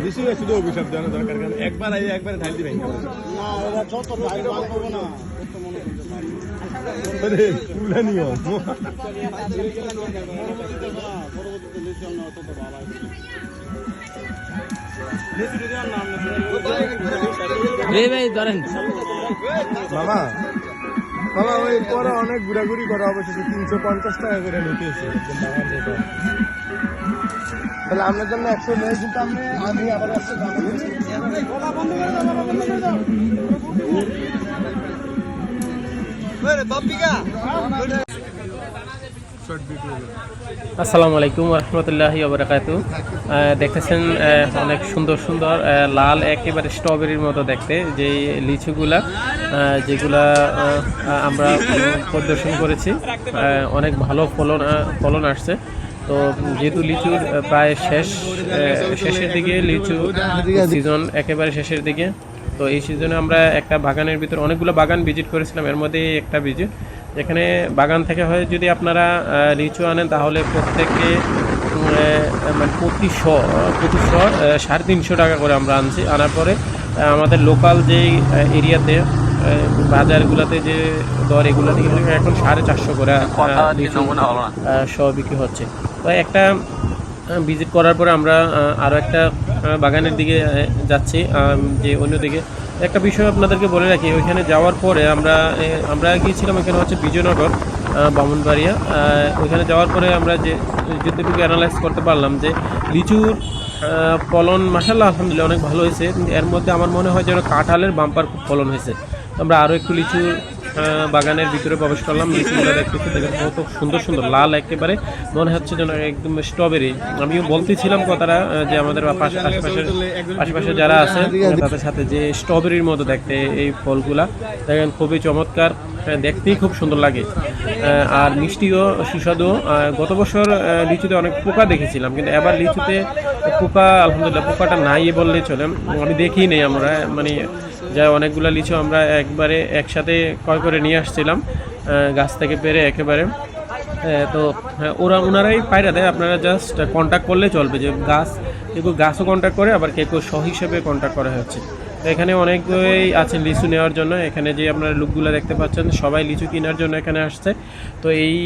লিচু শুধু অভিশাপ দেওয়ানো দরকার, কারণ একবার আই একবার ঢাল দিবেন না, ওরা যত ভাই ভালো হবে না আরে পুরা নিয়ম পরবর্তীতে লিচু আমরা তত ভালো আছে। ভাই ধরেন বাবা বাবা ওই পরে অনেক ঘোরাঘুরি করা অবশেষে 350 টাকা করে নিতেছে। তাহলে আপনার জন্য 100 নেই, কিন্তু আমি আবার আসসালামু আলাইকুম রহমতুল্লাহি ওয়া দেখতেছেন অনেক সুন্দর সুন্দর লাল একেবারে স্ট্রবেরির মতো দেখতে যে লিচুগুলা যেগুলা আমরা প্রদর্শন করেছি, অনেক ভালো ফলন আসছে। তো যেহেতু লিচুর প্রায় শেষের দিকে, লিচু সিজন একেবারে শেষের দিকে, তো এই সিজনে আমরা একটা বাগানের ভিতর অনেকগুলো বাগান ভিজিট করেছিলাম, এর মধ্যে একটা ভিজিট এখানে বাগান থেকে হয় যদি আপনারা লিচু আনেন তাহলে প্রত্যেকে মানে প্রতি শ 350 টাকা করে আমরা আনার পরে আমাদের লোকাল যেই এরিয়াতে বাজারগুলোতে যে দর এগুলো থেকে এখন 450 করে শ বিক্রি হচ্ছে। তো একটা ভিজিট করার পরে আমরা আরও একটা বাগানের দিকে যাচ্ছি, যে অন্যদিকে একটা বিষয় আপনাদেরকে বলে রাখি। ওইখানে যাওয়ার পরে আমরা গিয়েছিলাম, এখানে হচ্ছে বিজয়নগর বামুনবাড়িয়া। ওইখানে যাওয়ার পরে আমরা যেটুকু অ্যানালাইজ করতে পারলাম যে লিচুর ফলন মাশাআল্লাহ আলহামদুলিল্লাহ অনেক ভালো হয়েছে। এর মধ্যে আমার মনে হয় যেন কাঁঠালের বাম্পার খুব ফলন হয়েছে। আমরা আরও একটু লিচুর বাগানের ভিতরে প্রবেশ করলাম। লিচুগুলো দেখতেছি, দেখেন কত সুন্দর সুন্দর লাল, একেবারে মনে হচ্ছে যেন একদম স্ট্রবেরি। আমিও বলতেছিলাম কথাটা যে আমাদের আশেপাশে যারা আছে তাদের সাথে যে স্ট্রবেরির মতো দেখতে এই ফলগুলা, দেখেন খুবই চমৎকার, দেখতেই খুব সুন্দর লাগে আর মিষ্টিও সুস্বাদু। গত বছর লিচুতে অনেক পোকা দেখেছিলাম, কিন্তু এবার লিচুতে পোকা আলহামদুলিল্লাহ পোকাটা নাই বললেই চলে। আমি দেখি নেই, আমরা মানে যা অনেকগুলো লিচু আমরা একবারে একসাথে ক্রয় করে নিয়ে আসছিলাম গাছ থেকে পেরে একেবারে। তো ওনারাই পায়রা দেয়, আপনারা জাস্ট কন্ট্যাক্ট করলে চলবে। যে কেউ গাছও কন্ট্যাক্ট করে, আবার কেউ হিসেবে কন্ট্যাক্ট করা হচ্ছে। তো এখানে অনেকেই আছে লিচু নেওয়ার জন্য। এখানে যে আপনারা লোকগুলো দেখতে পাচ্ছেন সবাই লিচু কেনার জন্য এখানে আসছে। তো এই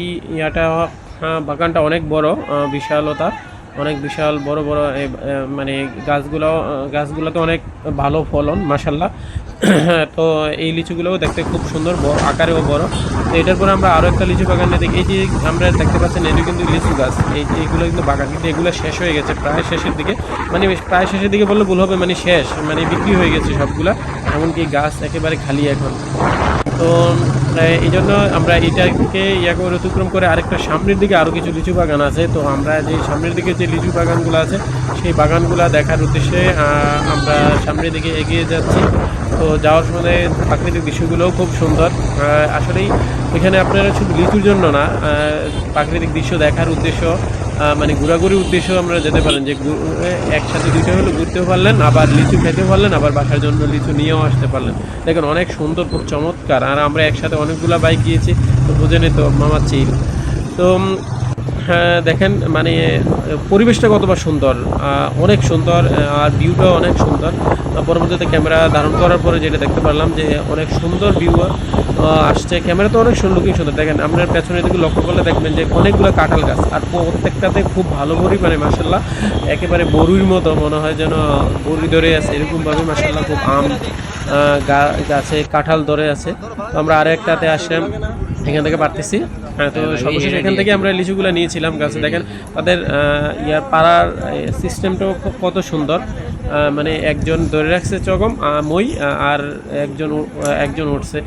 বাগানটা অনেক বড়, বিশালতা অনেক বিশাল, বড় বড় মানে গাছগুলোতে অনেক ভালো ফলন মাশাআল্লাহ। তো এই লিচুগুলোও দেখতে খুব সুন্দর, বড় আকারেও বড়। তো এটার পরে আমরা আরও একটা লিচু বাগানে দেখি, এই যে আমরা দেখতে পাচ্ছেন এটা কিন্তু লিচু গাছ, এইগুলো কিন্তু বাগান, কিন্তু এগুলো শেষ হয়ে গেছে প্রায় শেষের দিকে, মানে প্রায় শেষের দিকে বললে ভুল হবে, মানে শেষ, মানে বিক্রি হয়ে গেছে সবগুলা, এমনকি গাছ একেবারে খালি এখন। তো এই জন্য আমরা এটাকে অতিক্রম করে আরেকটা সামনের দিকে আরও কিছু লিচু বাগান আছে। তো আমরা যে সামনের দিকে যে লিচু বাগানগুলো আছে সেই বাগানগুলো দেখার উদ্দেশ্যে আমরা সামনের দিকে এগিয়ে যাচ্ছি। তো যাওয়ার সময় প্রাকৃতিক দৃশ্যগুলোও খুব সুন্দর। আসলেই এখানে আপনারা শুধু লিচুর জন্য না, প্রাকৃতিক দৃশ্য দেখার উদ্দেশ্য, মানে ঘোরাঘুরির উদ্দেশ্য আমরা যেতে পারেন, যে একসাথে দুইটা হলো ঘুরতেও পারলেন, আবার লিচু খেতেও পারলেন, আবার বাসার জন্য লিচু নিয়েও আসতে পারলেন। দেখেন অনেক সুন্দর, খুব চমৎকার। আর আমরা একসাথে অনেকগুলো বাইক গিয়েছি, তো বুঝে নিত মামা চিল। তো দেখেন মানে পরিবেশটা কতটা সুন্দর, অনেক সুন্দর, আর ভিউটাও অনেক সুন্দর। পরবর্তীতে ক্যামেরা ধারণ করার পরে যেটা দেখতে পারলাম যে অনেক সুন্দর ভিউ আসছে। ক্যামেরা তো অনেক লুকিং সুন্দর। দেখেন আপনার পেছনের দিকে লক্ষ্য করলে দেখবেন যে অনেকগুলো কাঁঠাল গাছ, আর প্রত্যেকটাতে খুব ভালো পরিমাণে মাশাআল্লাহ একেবারে বরুর মতো মনে হয় যেন বরুই ধরে আছে, এরকমভাবে মাশাআল্লাহ খুব আম গাছে কাঁঠাল ধরে আছে। তো আমরা আরেকটাতে আসলাম, এখান থেকে পারতেছি। তো সর্বশেষ এখান থেকে আমরা লিচুগুলো নিয়েছিলাম গাছে। দেখেন তাদের পাড়ার সিস্টেমটাও কত সুন্দর, মানে একজন ধরে রাখছে চগম মই, আর একজন উঠছে।